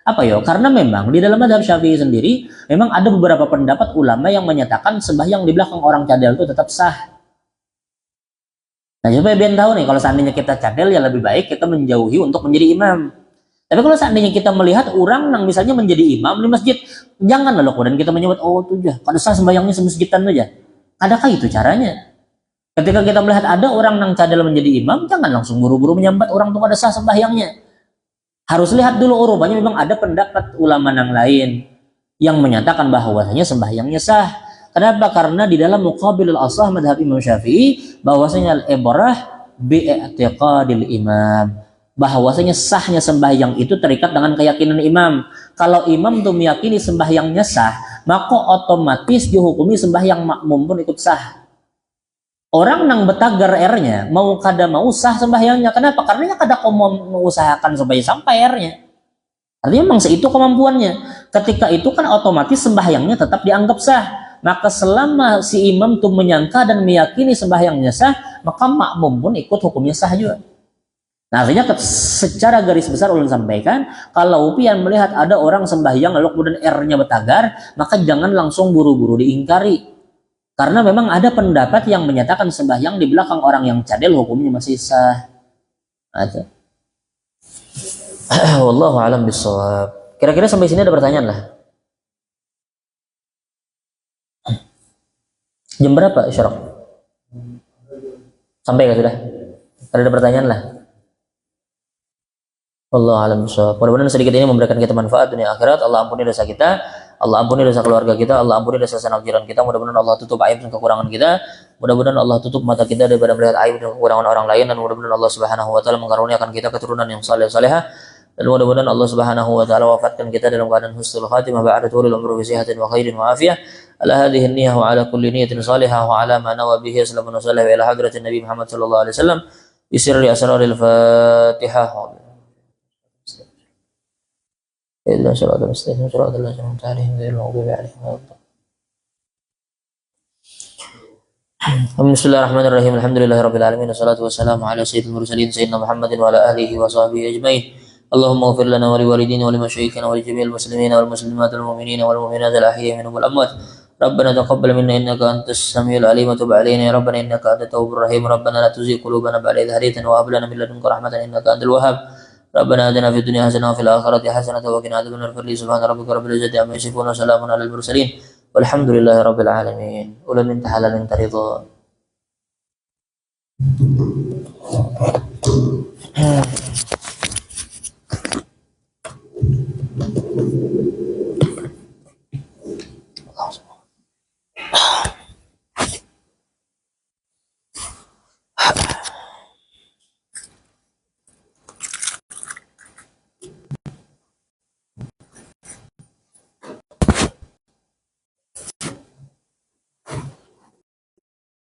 Apa ya? Karena memang di dalam mazhab Syafi'i sendiri memang ada beberapa pendapat ulama yang menyatakan sembahyang di belakang orang cadel itu tetap sah. Nah, supaya biar tahu nih, kalau seandainya kita cadel ya lebih baik kita menjauhi untuk menjadi imam. Tapi kalau seandainya kita melihat orang yang misalnya menjadi imam di masjid, janganlah kemudian kita menyebut, oh itu aja, kada sah sembahyangnya semasjidan aja. Adakah itu caranya? Ketika kita melihat ada orang yang cadel menjadi imam, jangan langsung buru-buru menyambat orang itu kada sah sembahyangnya. Harus lihat dulu, oh rupanya memang ada pendapat ulama yang lain yang menyatakan bahwasanya sembahyangnya sah. Kenapa? Karena di dalam muqabilul asah madhab Imam Syafi'i bahwasanya al-ibrah bi'i'tiqadil imam. bahwasanya sahnya sembahyang itu terikat dengan keyakinan imam. Kalau imam tuh meyakini sembahyangnya sah, maka otomatis dihukumi sembahyang makmum pun ikut sah. Orang nang betagar R-nya mau kada mau sah sembahyangnya. Kenapa? Karena kada mau mengusahakan supaya sampai R-nya. Artinya memang itu kemampuannya. Ketika itu kan otomatis sembahyangnya tetap dianggap sah. Maka selama si imam tuh menyangka dan meyakini sembahyangnya sah, maka makmum pun ikut hukumnya sah juga. Nah, artinya secara garis besar ulun sampaikan, kalau pian melihat ada orang sembahyang lalu kemudian R-nya betagar, maka jangan langsung buru-buru diingkari. Karena memang ada pendapat yang menyatakan sembahyang di belakang orang yang cadel hukumnya masih sah. Ada. Wallahu a'lam bishawab. Kira-kira sampai sini ada pertanyaan lah. Jam berapa isyarat? Sampai nggak sudah? Ada pertanyaan lah. Allah alam bishawab. Mudah-mudahan sedikit ini memberikan kita manfaat dunia akhirat. Allah ampuni dosa kita, Allah ampuni dosa keluarga kita, Allah ampuni dosa sanak jiran kita. Mudah-mudahan Allah tutup aib dan kekurangan kita. Mudah-mudahan Allah tutup mata kita daripada melihat aib dan kekurangan orang lain, dan mudah-mudahan Allah Subhanahu wa taala mengkaruniakan kita keturunan yang saleh salehah. Dan mudah-mudahan Allah Subhanahu wa taala wafatkan kita dalam keadaan husnul khatimah ba'da tulil umri bi sihatin wa khairin wa afiyah. Ala hadhihi niyyah wa ala kulli niyyatin salihah wa ala ma nawa bihi sallallahu alaihi wa ila hadratin Nabi Muhammad sallallahu alaihi wasallam bi sirri asraril Fatihah. إلا صراط المستقيم صراط الذين أنعمت عليهم غير المغضوب عليهم ولا الضالين. بسم الله الرحمن الرحيم الحمد لله رب العالمين والصلاة والسلام على سيد المرسلين سيدنا محمد وعلى آله وصحبه أجمعين. اللهم اغفر لنا ولوالدينا ولمشايخنا ولجميع المسلمين والمسلمات والمؤمنين والمؤمنات الأحياء منهم والأموات. ربنا تقبل منا إنك أنت السميع العليم وتب علينا يا ربنا إنك أنت التواب الرحيم. ربنا لا تزغ قلوبنا بعد إذ هديتنا وهب لنا من لدنك رحمة إنك أنت الوهاب. ربنا آتنا في الدنيا حسنة وفي الآخرة حسنة وقنا عذاب النار. سبحان ربك رب العزة عما يصفون وسلام على المرسلين والحمد لله رب العالمين. ولن انت حلال انت رضا.